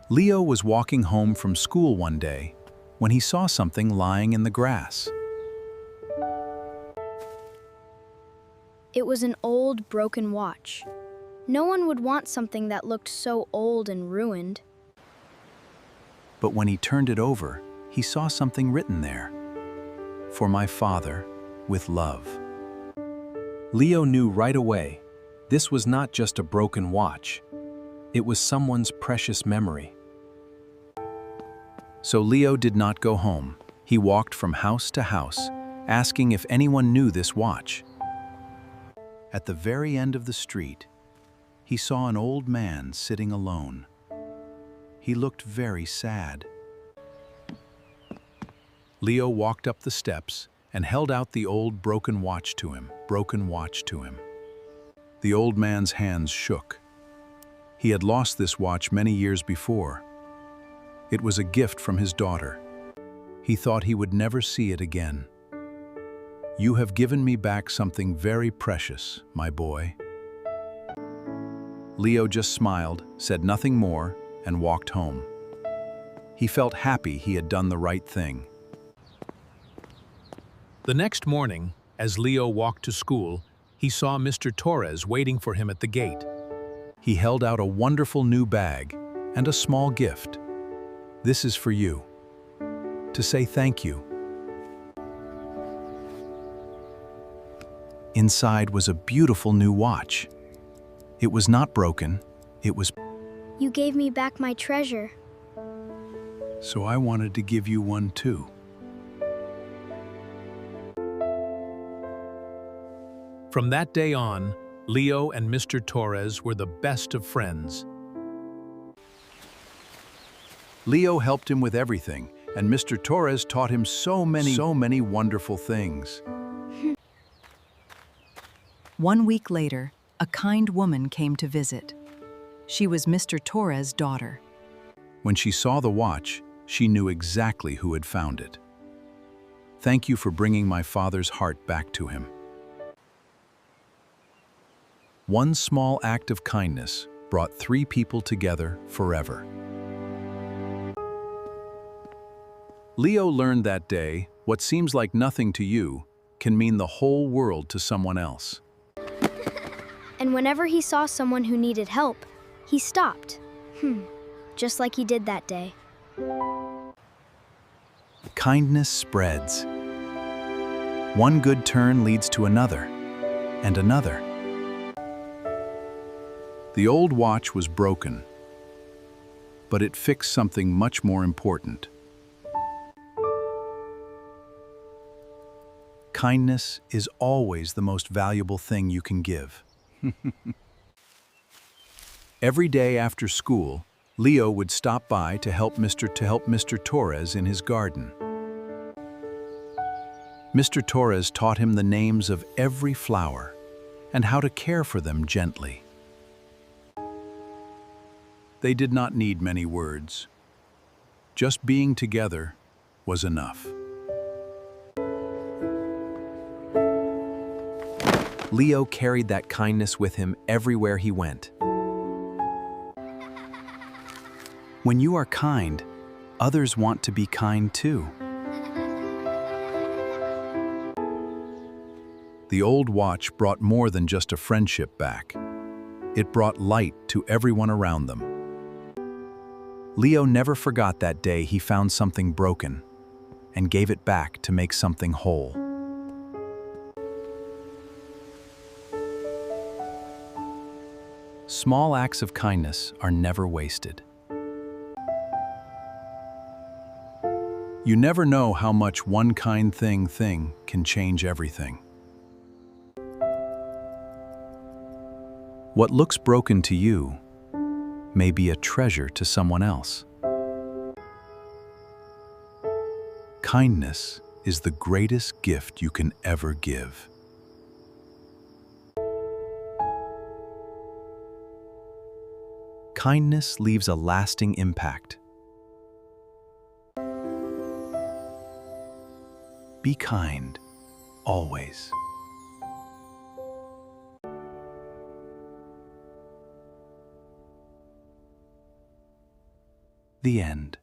Leo was walking home from school one day when he saw something lying in the grass. It was an old, broken watch. No one would want something that looked so old and ruined. But when he turned it over, he saw something written there. "For my father, with love." Leo knew right away, this was not just a broken watch. It was someone's precious memory. So Leo did not go home. He walked from house to house, asking if anyone knew this watch. At the very end of the street, he saw an old man sitting alone. He looked very sad. Leo walked up the steps and held out the old broken watch to him. The old man's hands shook. He had lost this watch many years before. It was a gift from his daughter. He thought he would never see it again. "You have given me back something very precious, my boy." Leo just smiled, said nothing more, and walked home. He felt happy he had done the right thing. The next morning, as Leo walked to school, he saw Mr. Torres waiting for him at the gate. He held out a wonderful new bag and a small gift. "This is for you, to say thank you." Inside was a beautiful new watch. It was not broken, it was... You gave me back my treasure. So I wanted to give you one too. From that day on, Leo and Mr. Torres were the best of friends. Leo helped him with everything, and Mr. Torres taught him so many wonderful things. 1 week later, a kind woman came to visit. She was Mr. Torres' daughter. When she saw the watch, she knew exactly who had found it. "Thank you for bringing my father's heart back to him." One small act of kindness brought 3 people together forever. Leo learned that day, what seems like nothing to you can mean the whole world to someone else. And whenever he saw someone who needed help, he stopped. Just like he did that day. Kindness spreads. One good turn leads to another, and another. The old watch was broken, but it fixed something much more important. Kindness is always the most valuable thing you can give. Every day after school, Leo would stop by to help Mr. Torres in his garden. Mr. Torres taught him the names of every flower and how to care for them gently. They did not need many words. Just being together was enough. Leo carried that kindness with him everywhere he went. When you are kind, others want to be kind too. The old watch brought more than just a friendship back. It brought light to everyone around them. Leo never forgot that day he found something broken and gave it back to make something whole. Small acts of kindness are never wasted. You never know how much one kind thing can change everything. What looks broken to you may be a treasure to someone else. Kindness is the greatest gift you can ever give. Kindness leaves a lasting impact. Be kind, always. The end.